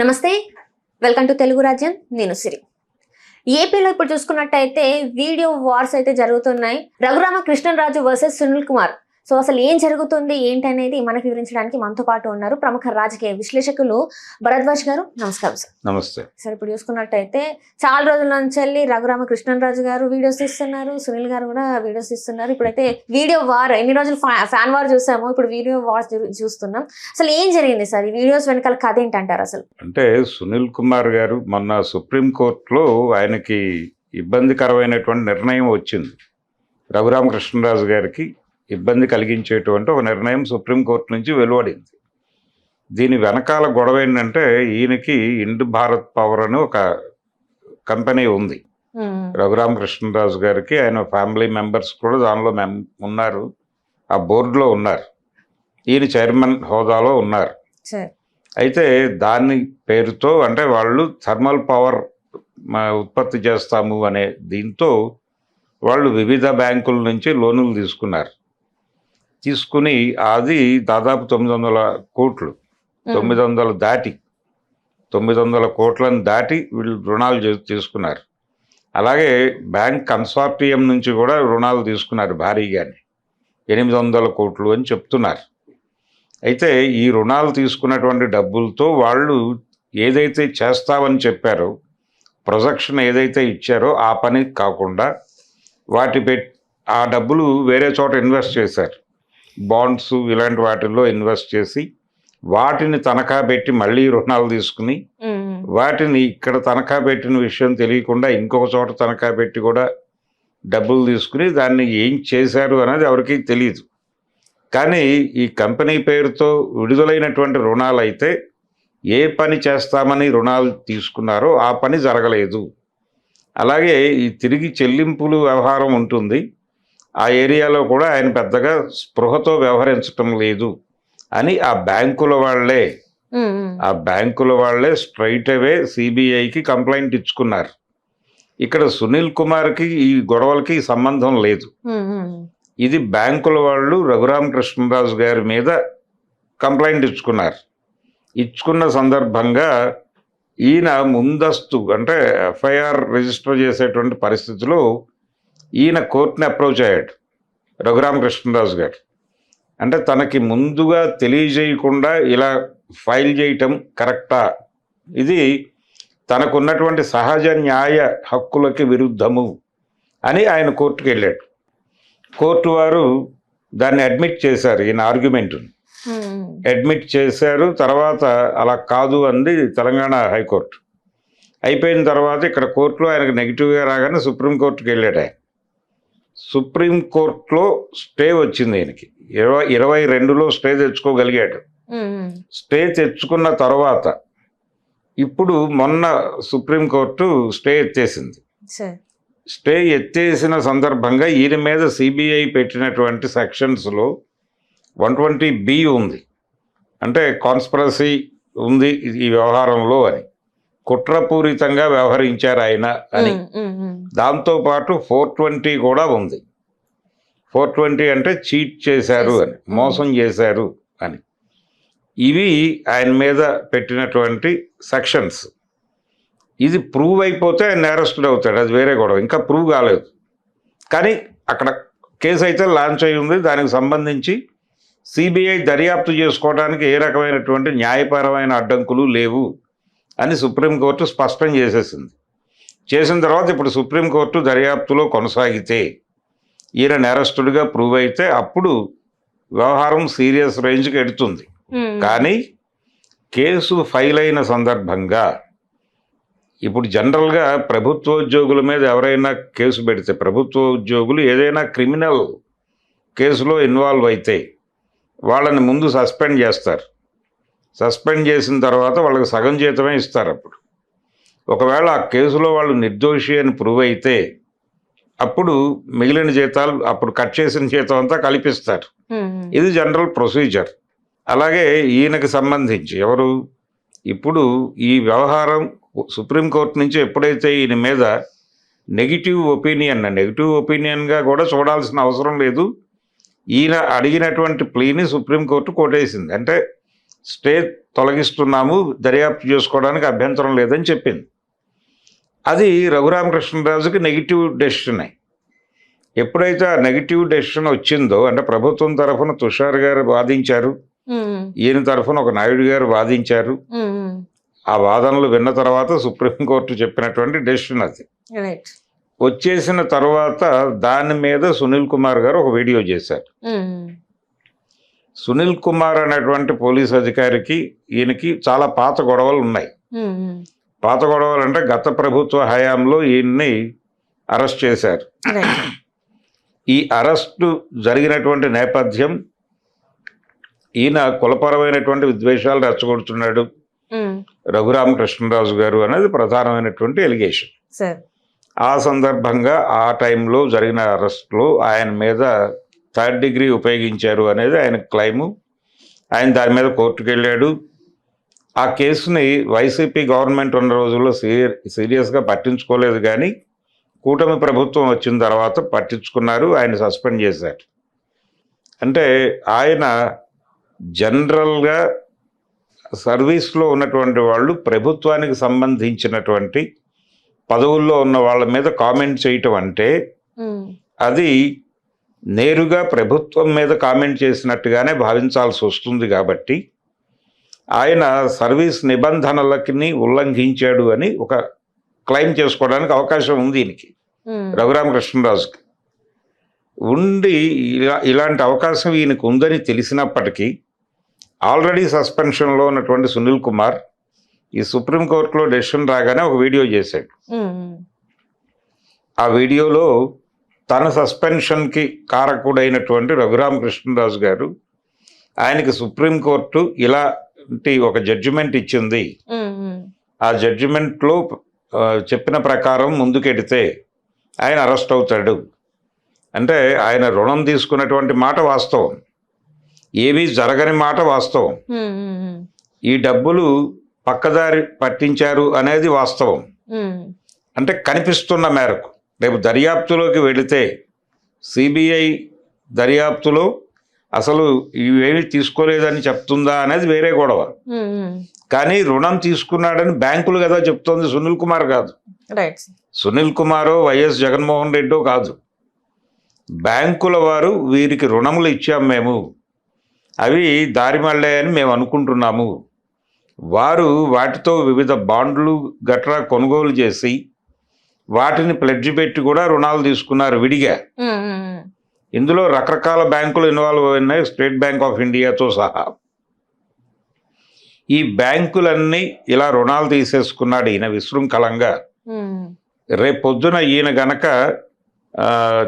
నమస్తే, welcome to Telugu రాజ్యం. నేను సిరి. ఏపీలో ఇప్పుడు చూసుకున్నట్టయితే వీడియో వార్స్ అయితే జరుగుతున్నాయి. రఘురామ కృష్ణరాజు వర్సెస్ సునీల్ కుమార్. సో అసలు ఏం జరుగుతుంది ఏంటి అనేది మనకు వివరించడానికి మనతో పాటు ఉన్నారు ప్రముఖ రాజకీయ విశ్లేషకులు భరద్వాజ్ గారు. నమస్కారం సార్. నమస్తే సార్, ఇప్పుడు చూసుకున్నట్టయితే చాలా రోజుల నుంచి వెళ్ళి రఘురామ కృష్ణరాజు గారు వీడియోస్ ఇస్తున్నారు, సునీల్ గారు కూడా వీడియోస్ ఇస్తున్నారు. ఇప్పుడైతే వీడియో వార్, ఎన్ని రోజులు ఫ్యాన్ వార్ చూసాము, ఇప్పుడు వీడియో వార్ చూస్తున్నాం. అసలు ఏం జరిగింది సార్? ఈ వీడియోస్ వెనకాల కథ ఏంటంటారు అసలు? అంటే సునీల్ కుమార్ గారు మొన్న సుప్రీంకోర్టులో ఆయనకి ఇబ్బందికరమైనటువంటి నిర్ణయం వచ్చింది. రఘురామకృష్ణరాజు గారికి ఇబ్బంది కలిగించేటువంటి ఒక నిర్ణయం సుప్రీంకోర్టు నుంచి వెలువడింది. దీని వెనకాల గొడవ ఏంటంటే, ఈయనకి ఇండ్ భారత్ పవర్ అని ఒక కంపెనీ ఉంది. రఘురామకృష్ణరాజు గారికి ఆయన ఫ్యామిలీ మెంబర్స్ కూడా దానిలో ఉన్నారు, ఆ బోర్డులో ఉన్నారు. ఈయన చైర్మన్ హోదాలో ఉన్నారు. అయితే దాని పేరుతో అంటే వాళ్ళు థర్మల్ పవర్ ఉత్పత్తి చేస్తాము అనే దీంతో వాళ్ళు వివిధ బ్యాంకుల నుంచి లోనులు తీసుకుని అది దాదాపు 900 కోట్లు, 900 కోట్లను దాటి వీళ్ళు రుణాలు తీసుకున్నారు. అలాగే బ్యాంక్ కన్సార్టియం నుంచి కూడా రుణాలు తీసుకున్నారు భారీగానే, 800 కోట్లు అని చెప్తున్నారు. అయితే ఈ రుణాలు తీసుకున్నటువంటి డబ్బులతో వాళ్ళు ఏదైతే చేస్తామని చెప్పారో, ప్రొజెక్షన్ ఏదైతే ఇచ్చారో ఆ పని కాకుండా ఆ డబ్బులు వేరే చోట ఇన్వెస్ట్ చేశారు. బాండ్స్ ఇలాంటి వాటిల్లో ఇన్వెస్ట్ చేసి వాటిని తనఖా పెట్టి మళ్ళీ రుణాలు తీసుకుని వాటిని ఇక్కడ తనఖా పెట్టిన విషయం తెలియకుండా ఇంకొక చోట తనఖా పెట్టి కూడా డబ్బులు తీసుకుని దాన్ని ఏం చేశారు అనేది ఎవరికీ తెలియదు. కానీ ఈ కంపెనీ పేరుతో విడుదలైనటువంటి రుణాలు అయితే ఏ పని చేస్తామని రుణాలు తీసుకున్నారో ఆ పని జరగలేదు. అలాగే ఈ తిరిగి చెల్లింపులు వ్యవహారం ఉంటుంది, ఆ ఏరియాలో కూడా ఆయన పెద్దగా స్పృహతో వ్యవహరించటం లేదు అని ఆ బ్యాంకుల వాళ్ళే స్ట్రైట్ అవే సిబిఐకి కంప్లైంట్ ఇచ్చుకున్నారు. ఇక్కడ సునీల్ కుమార్కి ఈ గొడవలకి సంబంధం లేదు. ఇది బ్యాంకుల వాళ్ళు రఘురామకృష్ణరాజు గారి మీద కంప్లైంట్ ఇచ్చుకున్న సందర్భంగా ఈయన ముందస్తు అంటే ఎఫ్ఐఆర్ రిజిస్టర్ చేసేటువంటి పరిస్థితిలో ఈయన కోర్టుని అప్రోచ్ అయ్యాడు రఘురామకృష్ణరాజు గారు. అంటే తనకి ముందుగా తెలియజేయకుండా ఇలా ఫైల్ చేయటం కరెక్టా, ఇది తనకున్నటువంటి సహజ న్యాయ హక్కులకి విరుద్ధము అని ఆయన కోర్టుకు వెళ్ళాడు. కోర్టు వారు దాన్ని అడ్మిట్ చేశారు, ఈయన ఆర్గ్యుమెంటుని అడ్మిట్ చేశారు. తర్వాత అలా కాదు అంది తెలంగాణ హైకోర్టు. అయిపోయిన తర్వాత ఇక్కడ కోర్టులో ఆయనకు నెగిటివ్గా రాగానే సుప్రీంకోర్టుకి వెళ్ళాడు. ఆయన సుప్రీంకోర్టులో స్టే వచ్చింది ఆయనకి. 2022లో స్టే తెచ్చుకోగలిగాడు. స్టే తెచ్చుకున్న తర్వాత ఇప్పుడు మొన్న సుప్రీంకోర్టు స్టే ఎత్తేసింది. స్టే ఎత్తేసిన సందర్భంగా ఈయన మీద సిబిఐ పెట్టినటువంటి సెక్షన్స్లో 120B ఉంది. అంటే కాన్స్పిరసీ ఉంది ఈ వ్యవహారంలో అని, కుట్రపూరితంగా వ్యవహరించారు ఆయన అని. దాంతోపాటు 420 కూడా ఉంది. 420 అంటే చీట్ చేశారు అని, మోసం చేశారు అని. ఇవి ఆయన మీద పెట్టినటువంటి సెక్షన్స్. ఇది ప్రూవ్ అయిపోతే ఆయన నేరస్తుడు అవుతాడు, అది వేరే గొడవ. ఇంకా ప్రూవ్ కాలేదు, కానీ అక్కడ కేసు అయితే లాంచ్ అయి ఉంది. దానికి సంబంధించి సిబిఐ దర్యాప్తు చేసుకోవడానికి ఏ రకమైనటువంటి న్యాయపరమైన అడ్డంకులు లేవు అని సుప్రీంకోర్టు స్పష్టం చేసేసింది. చేసిన తర్వాత ఇప్పుడు సుప్రీంకోర్టు దర్యాప్తులో కొనసాగితే ఈయన నేరస్తుడిగా ప్రూవ్ అయితే అప్పుడు వ్యవహారం సీరియస్ రేంజ్కి ఎడుతుంది. కానీ కేసు ఫైల్ అయిన సందర్భంగా ఇప్పుడు జనరల్గా ప్రభుత్వోద్యోగుల మీద ఎవరైనా కేసు పెడితే, ప్రభుత్వోద్యోగులు ఏదైనా క్రిమినల్ కేసులో ఇన్వాల్వ్ అయితే వాళ్ళని ముందు సస్పెండ్ చేస్తారు. సస్పెండ్ చేసిన తర్వాత వాళ్ళకి సగం జీతమే ఇస్తారు. అప్పుడు ఒకవేళ ఆ కేసులో వాళ్ళు నిర్దోషి అని ప్రూవ్ అయితే అప్పుడు మిగిలిన జీతాలు, అప్పుడు కట్ చేసిన జీతం అంతా కల్పిస్తారు. ఇది జనరల్ ప్రొసీజర్. అలాగే ఈయనకి సంబంధించి ఇప్పుడు ఈ వ్యవహారం సుప్రీంకోర్టు నుంచి ఎప్పుడైతే ఈయన మీద నెగిటివ్ ఒపీనియన్గా కూడా చూడాల్సిన అవసరం లేదు, ఈయన అడిగినటువంటి ప్లీని సుప్రీంకోర్టు కొట్టేసింది. అంటే స్టే తొలగిస్తున్నాము, దర్యాప్తు చేసుకోవడానికి అభ్యంతరం లేదని చెప్పింది. అది రఘురామకృష్ణరాజుకి నెగిటివ్ డెసిషన్. ఎప్పుడైతే ఆ నెగిటివ్ డెసిషన్ వచ్చిందో, అంటే ప్రభుత్వం తరఫున తుషార్ గారు వాదించారు, ఈయన తరఫున ఒక నాయుడు గారు వాదించారు. ఆ వాదనలు విన్న తర్వాత సుప్రీంకోర్టు చెప్పినటువంటి డెసిషన్ అది వచ్చేసిన తర్వాత దాని మీద సునీల్ కుమార్ గారు ఒక వీడియో చేశారు. సునీల్ కుమార్ అనేటువంటి పోలీస్ అధికారికి ఈయనకి చాలా పాత గొడవలు ఉన్నాయి. పాత గొడవలు అంటే గత ప్రభుత్వ హయాంలో ఈయన్ని అరెస్ట్ చేశారు. ఈ అరెస్టు జరిగినటువంటి నేపథ్యం, ఈయన కులపరమైనటువంటి విద్వేషాలు రెచ్చగొడుతున్నాడు రఘురామకృష్ణరాజు గారు అనేది ప్రధానమైనటువంటి ఎలిగేషన్. ఆ సందర్భంగా ఆ టైంలో జరిగిన అరెస్ట్లో ఆయన మీద 3rd డిగ్రీ ఉపయోగించారు అనేది ఆయన క్లైము. ఆయన దాని మీద కోర్టుకు వెళ్ళాడు. ఆ కేసుని వైసీపీ గవర్నమెంట్ ఉన్న రోజుల్లో సీరియస్గా పట్టించుకోలేదు, కానీ కూటమి ప్రభుత్వం వచ్చిన తర్వాత పట్టించుకున్నారు, ఆయన సస్పెండ్ చేశారు. అంటే ఆయన జనరల్గా సర్వీస్లో ఉన్నటువంటి వాళ్ళు ప్రభుత్వానికి సంబంధించినటువంటి పదవుల్లో ఉన్న వాళ్ళ మీద కామెంట్ చేయటం అంటే అది నేరుగా ప్రభుత్వం మీద కామెంట్ చేసినట్టుగానే భావించాల్సి వస్తుంది. కాబట్టి ఆయన సర్వీస్ నిబంధనలకి ఉల్లంఘించాడు అని ఒక క్లెయిమ్ చేసుకోవడానికి అవకాశం ఉంది ఈయనకి, రఘురామకృష్ణరాజుకి ఉండి. ఇలాంటి అవకాశం ఈయనకు ఉందని తెలిసినప్పటికీ ఆల్రెడీ సస్పెన్షన్లో ఉన్నటువంటి సునీల్ కుమార్ ఈ సుప్రీంకోర్టులో డెసిషన్ రాగానే ఒక వీడియో చేశాడు. ఆ వీడియోలో తన సస్పెన్షన్కి కారకుడైనటువంటి రఘురామకృష్ణరాజు గారు, ఆయనకి సుప్రీంకోర్టు ఇలాంటి ఒక జడ్జిమెంట్ ఇచ్చింది, ఆ జడ్జిమెంట్లో చెప్పిన ప్రకారం ముందుకెడితే ఆయన అరెస్ట్ అవుతాడు, అంటే ఆయన రుణం తీసుకున్నటువంటి మాట వాస్తవం, ఏమీ జరగని మాట వాస్తవం, ఈ డబ్బులు పక్కదారి పట్టించారు అనేది వాస్తవం, అంటే కనిపిస్తున్న మేరకు. రేపు దర్యాప్తులోకి వెళితే సిబిఐ దర్యాప్తులో అసలు ఇవేమి తీసుకోలేదని చెప్తుందా అనేది వేరే గొడవ. కానీ రుణం తీసుకున్నాడని బ్యాంకులు కదా చెప్తోంది, సునీల్ కుమార్ కాదు. సునీల్ కుమారో వైఎస్ జగన్మోహన్ రెడ్డో కాదు, బ్యాంకుల వారు వీరికి రుణములు ఇచ్చాం మేము, అవి దారి మళ్ళాయని మేము అనుకుంటున్నాము. వారు వాటితో వివిధ బాండ్లు గట్రా కొనుగోలు చేసి వాటిని ప్లెడ్జ్ పెట్టి కూడా రుణాలు తీసుకున్నారు విడిగా. ఇందులో రకరకాల బ్యాంకులు ఇన్వాల్వ్ అయినాయి, స్టేట్ బ్యాంక్ ఆఫ్ ఇండియాతో సహా. ఈ బ్యాంకులన్నీ ఇలా రుణాలు తీసేసుకున్నాడు ఈయన విశృంఖలంగా. రేపొద్దున ఈయన గనక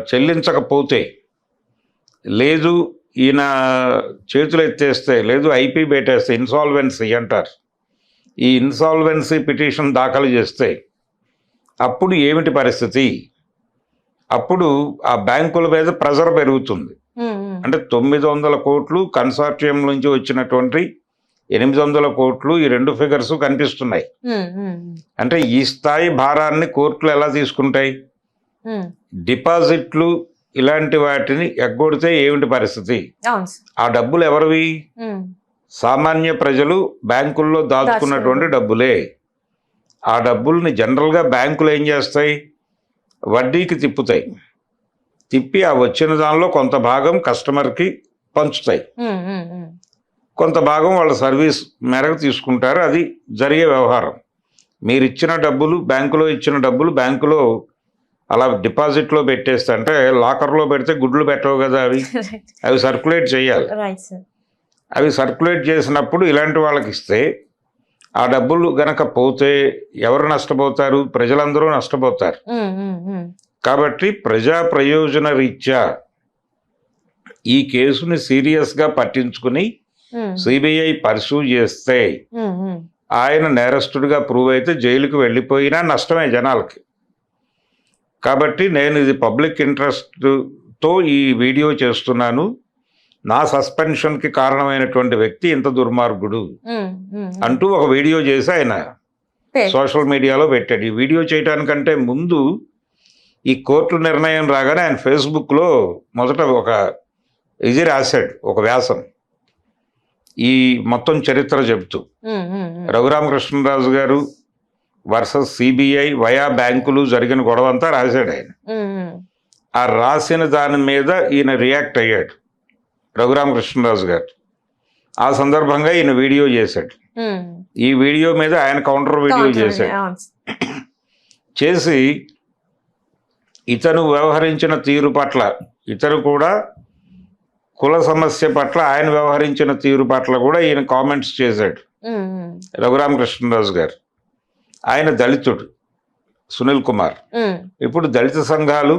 చెల్లించకపోతే, లేదు ఈయన చేతులు ఎత్తేస్తే, లేదు ఐపీ పెట్టేస్తే, ఇన్సాల్వెన్సీ అంటారు, ఈ ఇన్సాల్వెన్సీ పిటిషన్ దాఖలు చేస్తే అప్పుడు ఏమిటి పరిస్థితి? అప్పుడు ఆ బ్యాంకుల మీద ప్రెజర్ పెరుగుతుంది. అంటే 900 కోట్లు కన్సార్టియం నుంచి వచ్చినటువంటి 800 కోట్లు, ఈ 2 ఫిగర్స్ కనిపిస్తున్నాయి. అంటే ఈ స్థాయి భారాన్ని కోర్టులు ఎలా తీసుకుంటాయి? డిపాజిట్లు ఇలాంటి వాటిని ఎగ్గొడితే ఏమిటి పరిస్థితి? ఆ డబ్బులు ఎవరివి? సామాన్య ప్రజలు బ్యాంకుల్లో దాచుకున్నటువంటి డబ్బులే. ఆ డబ్బుల్ని జనరల్గా బ్యాంకులు ఏం చేస్తాయి? వడ్డీకి తిప్పుతాయి. తిప్పి ఆ వచ్చిన దానిలో కొంత భాగం కస్టమర్కి పంచుతాయి, కొంత భాగం వాళ్ళ సర్వీస్ మేరకు తీసుకుంటారు. అది జరిగే వ్యవహారం. మీరు ఇచ్చిన డబ్బులు, బ్యాంకులో ఇచ్చిన డబ్బులు బ్యాంకులో అలా డిపాజిట్లో పెట్టేస్తే, అంటే లాకర్లో పెడితే గుడ్లు పెట్టవు కదా, అవి సర్క్యులేట్ చేయాలి. అవి సర్క్యులేట్ చేసినప్పుడు ఇలాంటి వాళ్ళకి ఇస్తే ఆ డబ్బులు గనక పోతే ఎవరు నష్టపోతారు? ప్రజలందరూ నష్టపోతారు. కాబట్టి ప్రజా ప్రయోజన రీత్యా ఈ కేసుని సీరియస్గా పట్టించుకుని సిబిఐ పర్సూ చేస్తే ఆయన నేరస్తుడిగా ప్రూవ్ అయితే జైలుకి వెళ్ళిపోయినా నష్టమే జనాలకి. కాబట్టి నేను ఇది పబ్లిక్ ఇంట్రెస్ట్తో ఈ వీడియో చేస్తున్నాను. నా సస్పెన్షన్కి కారణమైనటువంటి వ్యక్తి ఇంత దుర్మార్గుడు అంటూ ఒక వీడియో చేసి ఆయన సోషల్ మీడియాలో పెట్టాడు. ఈ వీడియో చేయడానికంటే ముందు ఈ కోర్టు నిర్ణయం రాగానే ఆయన ఫేస్బుక్లో మొదట ఒక ఇది రాశాడు, ఒక వ్యాసం. ఈ మొత్తం చరిత్ర చెబుతూ రఘురామకృష్ణరాజు గారు వర్సెస్ సిబిఐ వయా బ్యాంకులు జరిగిన గొడవ అంతా రాశాడు ఆయన. ఆ రాసిన దాని మీద ఈయన రియాక్ట్ అయ్యాడు రఘురామకృష్ణరాజు గారు. ఆ సందర్భంగా ఈయన వీడియో చేశాడు. ఈ వీడియో మీద ఆయన కౌంటర్ వీడియో చేశాడు. చేసి ఇతను వ్యవహరించిన తీరు పట్ల, ఇతను కూడా కుల సమస్య పట్ల ఆయన వ్యవహరించిన తీరు పట్ల కూడా ఈయన కామెంట్స్ చేశాడు రఘురామకృష్ణరాజు గారు. ఆయన దళితుడు సునీల్ కుమార్. ఇప్పుడు దళిత సంఘాలు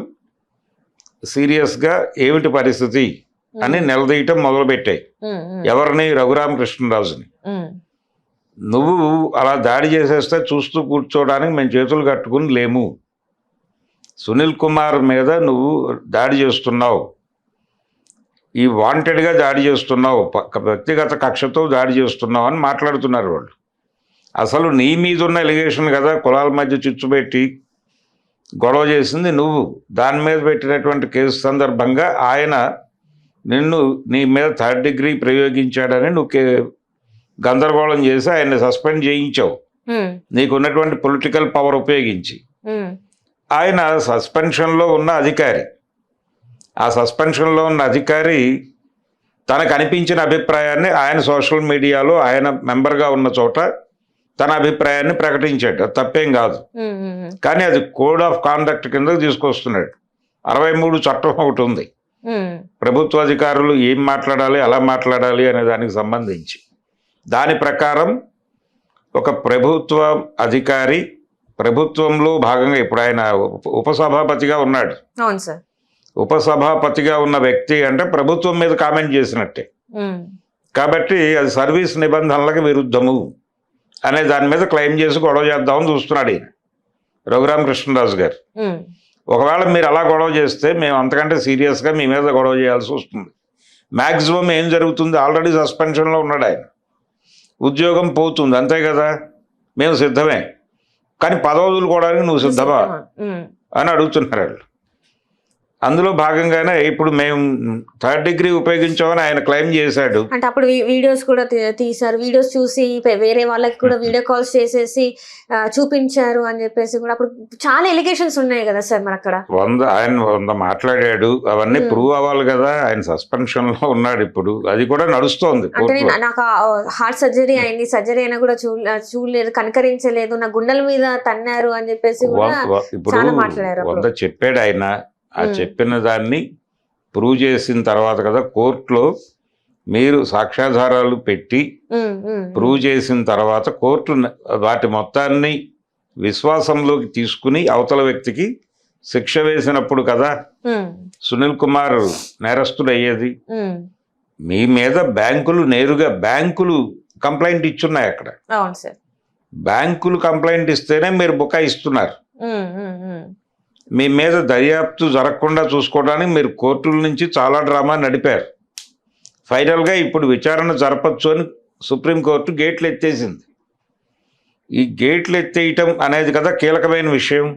సీరియస్గా ఏమిటి పరిస్థితి అని నిలదీయటం మొదలుపెట్టాయి. ఎవరిని? రఘురామకృష్ణరాజుని. నువ్వు అలా దాడి చేసేస్తే చూస్తూ కూర్చోవడానికి మేము చేతులు కట్టుకుని లేము. సునీల్ కుమార్ మీద నువ్వు దాడి చేస్తున్నావు, ఈ వాంటెడ్గా దాడి చేస్తున్నావు, వ్యక్తిగత కక్షతో దాడి చేస్తున్నావు అని మాట్లాడుతున్నారు వాళ్ళు. అసలు నీ మీద ఉన్న ఎలిగేషన్ కదా కులాల మధ్య చిచ్చుపెట్టి గొడవ చేసింది నువ్వు. దాని మీద పెట్టినటువంటి కేసు సందర్భంగా ఆయన నీ మీద 3rd డిగ్రీ ప్రయోగించాడని నువ్వు గందరగోళం చేసి ఆయన్ని సస్పెండ్ చేయించావు నీకున్నటువంటి పొలిటికల్ పవర్ ఉపయోగించి. ఆయన సస్పెన్షన్లో ఉన్న అధికారి. ఆ సస్పెన్షన్లో ఉన్న అధికారి తనకు అనిపించిన అభిప్రాయాన్ని ఆయన సోషల్ మీడియాలో ఆయన మెంబర్గా ఉన్న చోట తన అభిప్రాయాన్ని ప్రకటించాడు. అది తప్పేం కాదు. కానీ అది కోడ్ ఆఫ్ కాండక్ట్ కింద తీసుకొస్తున్నాడు. 63 చట్టం ఒకటి ఉంది, ప్రభుత్వ అధికారులు ఏం మాట్లాడాలి, ఎలా మాట్లాడాలి అనే దానికి సంబంధించి. దాని ప్రకారం ఒక ప్రభుత్వ అధికారి ప్రభుత్వంలో భాగంగా, ఇప్పుడు ఆయన ఉపసభాపతిగా ఉన్నాడు. అవును సార్. ఉపసభాపతిగా ఉన్న వ్యక్తి అంటే ప్రభుత్వం మీద కామెంట్ చేసినట్టే. కాబట్టి అది సర్వీస్ నిబంధనలకు విరుద్ధము అనే దాని మీద క్లెయిమ్ చేసి గొడవ చేద్దామని చూస్తున్నాడు ఈయన రఘురామకృష్ణరాజు గారు. ఒకవేళ మీరు అలా గొడవ చేస్తే మేము అంతకంటే సీరియస్గా మీ మీద గొడవ చేయాల్సి వస్తుంది. మ్యాక్సిమం ఏం జరుగుతుంది, ఆల్రెడీ సస్పెన్షన్లో ఉన్నాడు ఆయన, ఉద్యోగం పోతుంది, అంతే కదా. మేము సిద్ధమే, కానీ పదవి వదులుకోవడానికి నువ్వు సిద్ధమా అని అడుగుతున్నారు వాళ్ళు. అందులో భాగంగానే ఇప్పుడు మేము 3rd డిగ్రీ ఉపయోగించామని ఆయన క్లెయిమ్ చేశాడు. అంటే అప్పుడు వీడియోస్ కూడా తీశారు, వీడియోస్ చూసి వేరే వాళ్ళకి కూడా వీడియో కాల్స్ చేసేసి చూపించారు అని చెప్పేసి కూడా అప్పుడు చాలా ఎలిగేషన్స్ ఉన్నాయి కదా సార్. మరి అక్కడ ఆయన 100 మాట్లాడాడు, అవన్నీ ప్రూవ్ అవ్వాలి కదా. ఆయన సస్పెన్షన్ లో ఉన్నాడు ఇప్పుడు, అది కూడా నడుస్తోంది. అంటే నాకు హార్ట్ సర్జరీ అయింది, సర్జరీ అయినా కూడా చూడలేదు, కనకరించలేదు, నా గుండెల మీద తన్నారు అని చెప్పేసి కూడా చాలా మాట్లాడారు. 100 చెప్పాడు ఆయన. ఆ చెప్పిన దాన్ని ప్రూవ్ చేసిన తర్వాత కదా కోర్టులో మీరు సాక్ష్యాధారాలు పెట్టి ప్రూవ్ చేసిన తర్వాత కోర్టు వాటి మొత్తాన్ని విశ్వాసంలోకి తీసుకుని అవతల వ్యక్తికి శిక్ష వేసినప్పుడు కదా సునీల్ కుమార్ నేరస్తుడు అయ్యేది. మీ మీద నేరుగా బ్యాంకులు కంప్లైంట్ ఇచ్చున్నాయి. అక్కడ బ్యాంకులు కంప్లైంట్ ఇస్తేనే మీరు బుకాయిస్తున్నారు. మీ మీద దర్యాప్తు జరగకుండా చూసుకోవడానికి మీరు కోర్టుల నుంచి చాలా డ్రామా నడిపారు. ఫైనల్గా ఇప్పుడు విచారణ జరపచ్చు అని సుప్రీంకోర్టు గేట్లు ఎత్తేసింది. ఈ గేట్లు ఎత్తేయటం అనేది కదా కీలకమైన విషయం.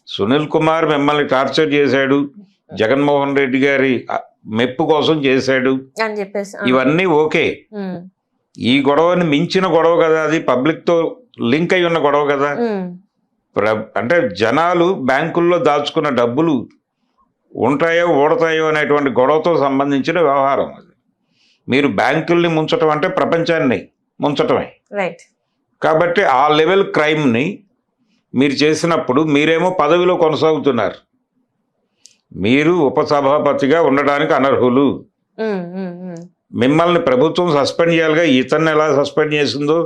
సునీల్ కుమార్ మిమ్మల్ని టార్చర్ చేశాడు, జగన్మోహన్ రెడ్డి గారి మెప్పు కోసం చేశాడు, ఇవన్నీ ఓకే. ఈ గొడవని మించిన గొడవ కదా, అది పబ్లిక్తో లింక్ అయి ఉన్న గొడవ కదా. అంటే జనాలు బ్యాంకుల్లో దాచుకున్న డబ్బులు ఉంటాయో ఊడతాయో అనేటువంటి గొడవతో సంబంధించిన వ్యవహారం అది. మీరు బ్యాంకుల్ని ముంచటం అంటే ప్రపంచాన్ని ముంచటమే. కాబట్టి ఆ లెవెల్ క్రైమ్ని మీరు చేసినప్పుడు మీరేమో పదవిలో కొనసాగుతున్నారు, మీరు ఉపసభాపతిగా ఉండడానికి అనర్హులు. మిమ్మల్ని ప్రభుత్వం సస్పెండ్ చేయాలిగా. ఇతన్ని ఎలా సస్పెండ్ చేసిందో,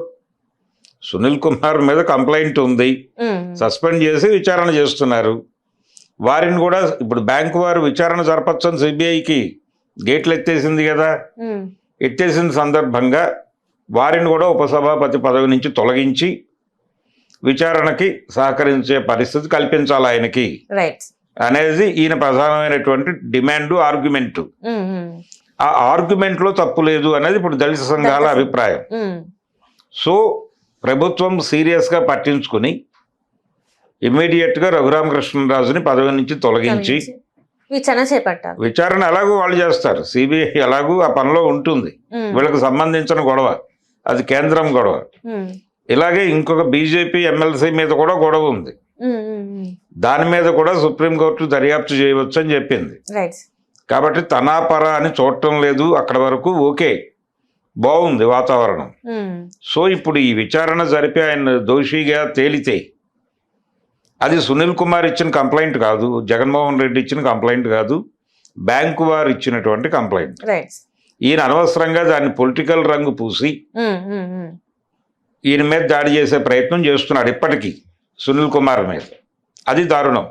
సునీల్ కుమార్ మీద కంప్లైంట్ ఉంది, సస్పెండ్ చేసి విచారణ చేస్తున్నారు. వారిని కూడా ఇప్పుడు బ్యాంకు వారు విచారణ జరపచ్చని సిబిఐకి గేట్లు ఎత్తేసింది కదా. ఎత్తేసిన సందర్భంగా వారిని కూడా ఉపసభాపతి పదవి నుంచి తొలగించి విచారణకి సహకరించే పరిస్థితి కల్పించాలి ఆయనకి అనేది ఈయన ప్రధానమైనటువంటి డిమాండ్, ఆర్గ్యుమెంటు. ఆ ఆర్గ్యుమెంట్లో తప్పు లేదు అనేది ఇప్పుడు దళిత సంఘాల అభిప్రాయం. సో ప్రభుత్వం సీరియస్గా పట్టించుకుని ఇమ్మీడియట్గా రఘురామకృష్ణరాజుని పదవి నుంచి తొలగించి విచారణ చేపట్టాలి. విచారణ ఎలాగో వాళ్ళు చేస్తారు, సిబిఐ ఎలాగూ ఆ పనిలో ఉంటుంది. వీళ్ళకి సంబంధించిన గొడవ, అది కేంద్రం గొడవ. ఇలాగే ఇంకొక బీజేపీ ఎమ్మెల్సీ మీద కూడా గొడవ ఉంది, దాని మీద కూడా సుప్రీంకోర్టు దర్యాప్తు చేయవచ్చు అని చెప్పింది. కాబట్టి తనాపర అని చూడటం లేదు, అక్కడ వరకు ఓకే, బాగుంది వాతావరణం. సో ఇప్పుడు ఈ విచారణ జరిపి ఆయన దోషిగా తేలితే అది సునీల్ కుమార్ ఇచ్చిన కంప్లైంట్ కాదు, జగన్మోహన్ రెడ్డి ఇచ్చిన కంప్లైంట్ కాదు, బ్యాంకు వారు ఇచ్చినటువంటి కంప్లైంట్. ఈయన అనవసరంగా దాన్ని పొలిటికల్ రంగు పూసి ఈయన మీద దాడి చేసే ప్రయత్నం చేస్తున్నాడు ఇప్పటికీ సునీల్ కుమార్ మీద. అది దారుణం.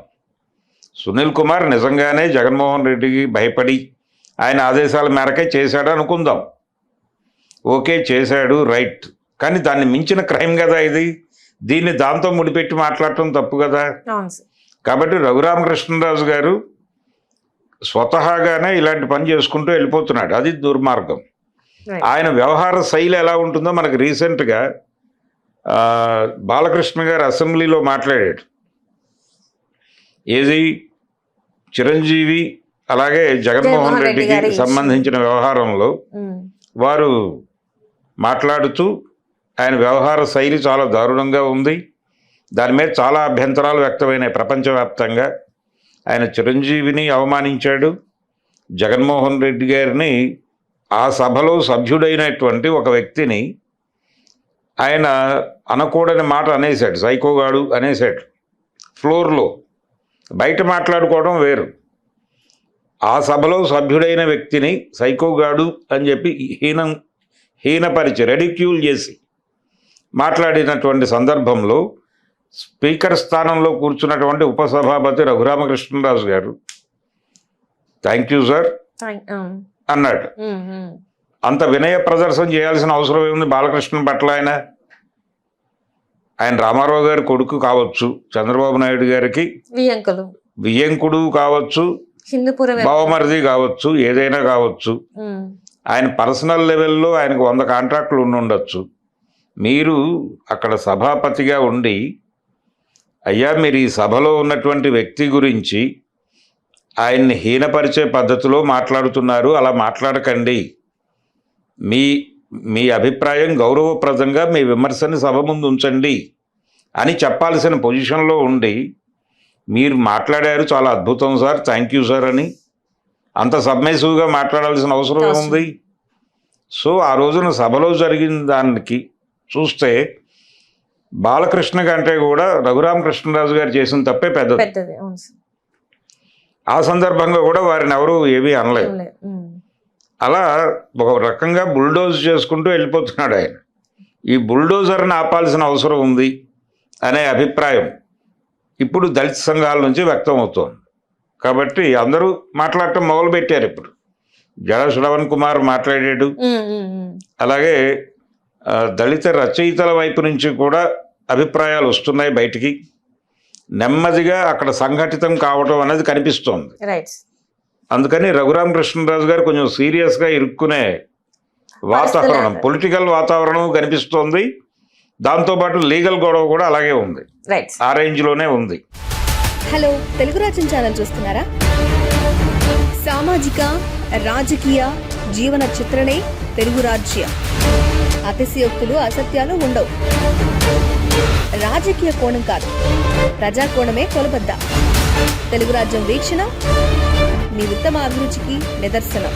సునీల్ కుమార్ నిజంగానే జగన్మోహన్ రెడ్డికి భయపడి ఆయన ఆదేశాల మేరకే చేశాడు అనుకుందాం, ఓకే చేశాడు, రైట్. కానీ దాన్ని మించిన క్రైమ్ కదా ఇది, దీన్ని దాంతో ముడిపెట్టి మాట్లాడటం తప్పు కదా. కాబట్టి రఘురామకృష్ణరాజు గారు స్వతహాగానే ఇలాంటి పని చేసుకుంటూ వెళ్ళిపోతున్నాడు, అది దుర్మార్గం. ఆయన వ్యవహార శైలి ఎలా ఉంటుందో మనకు రీసెంట్గా బాలకృష్ణ గారు అసెంబ్లీలో మాట్లాడాడు. ఏది చిరంజీవి అలాగే జగన్మోహన్ రెడ్డికి సంబంధించిన వ్యవహారంలో వారు మాట్లాడుతూ ఆయన వ్యవహార శైలి చాలా దారుణంగా ఉంది, దాని మీద చాలా అభ్యంతరాలు వ్యక్తమైనాయి ప్రపంచవ్యాప్తంగా. ఆయన చిరంజీవిని అవమానించాడు, జగన్మోహన్ రెడ్డి గారిని, ఆ సభలో సభ్యుడైనటువంటి ఒక వ్యక్తిని ఆయన అనకూడని మాట అనేశాడు, సైకోగాడు అనేశాడు ఫ్లోర్లో. బయట మాట్లాడుకోవడం వేరు, ఆ సభలో సభ్యుడైన వ్యక్తిని సైకోగాడు అని చెప్పి హీనపరిచి రెడిక్యూల్ చేసి మాట్లాడినటువంటి సందర్భంలో స్పీకర్ స్థానంలో కూర్చున్నటువంటి ఉపసభాపతి రఘురామకృష్ణరాజు గారు థ్యాంక్ యూ సార్ అన్నాడు. అంత వినయ ప్రదర్శన చేయాల్సిన అవసరం ఏముంది బాలకృష్ణ పట్ల? ఆయన రామారావు గారి కొడుకు కావచ్చు, చంద్రబాబు నాయుడు గారికి వియ్యంకుడు కావచ్చు, బావమరిది కావచ్చు, ఏదైనా కావచ్చు. ఆయన పర్సనల్ లెవెల్లో ఆయనకు 100 కాంట్రాక్టులు ఉండొచ్చు. మీరు అక్కడ సభాపతిగా ఉండి, అయ్యా మీరు ఈ సభలో ఉన్నటువంటి వ్యక్తి గురించి ఆయన్ని హీనపరిచే పద్ధతిలో మాట్లాడుతున్నారు, అలా మాట్లాడకండి, మీ అభిప్రాయం గౌరవప్రదంగా మీ విమర్శని సభ ముందు ఉంచండి అని చెప్పాల్సిన పొజిషన్లో ఉండి మీరు మాట్లాడారు, చాలా అద్భుతం సార్, థ్యాంక్ యూ సార్ అని అంత సబ్మిసివ్గా మాట్లాడాల్సిన అవసరం ఉంది. సో ఆ రోజున సభలో జరిగిన దానికి చూస్తే బాలకృష్ణ కంటే కూడా రఘురామకృష్ణరాజు గారు చేసిన తప్పే పెద్దది. ఆ సందర్భంగా కూడా వారిని ఎవరు ఏమీ అనలేదు. అలా ఒక రకంగా బుల్డోజ్ చేసుకుంటూ వెళ్ళిపోతున్నాడు ఆయన. ఈ బుల్డోజర్ని ఆపాల్సిన అవసరం ఉంది అనే అభిప్రాయం ఇప్పుడు దళిత సంఘాల నుంచి వ్యక్తం అవుతోంది. కాబట్టి అందరూ మాట్లాడటం మొదలుపెట్టారు. ఇప్పుడు జడ శ్రవణ్ కుమార్ మాట్లాడాడు, అలాగే దళిత రచయితల వైపు నుంచి కూడా అభిప్రాయాలు వస్తున్నాయి బయటికి. నెమ్మదిగా అక్కడ సంఘటితం కావటం అనేది కనిపిస్తోంది. అందుకని రఘురామకృష్ణరాజు గారు కొంచెం సీరియస్గా ఇరుక్కునే వాతావరణం, పొలిటికల్ వాతావరణం కనిపిస్తోంది. దాంతోపాటు లీగల్ గొడవ కూడా అలాగే ఉంది, ఆ రేంజ్లోనే ఉంది. హలో, తెలుగు రాజ్యం ఛానల్ చూస్తున్నారా? సామాజిక రాజకీయ జీవన చిత్రణే తెలుగు రాజ్యం. అతిశయోక్తులు అసత్యాలు ఉండవు. రాజకీయ కోణం కాదు, ప్రజా కోణమే కొలబద్ద. తెలుగు రాజ్యం వీక్షణ మీ ఉత్తమ అభిరుచికి నిదర్శనం.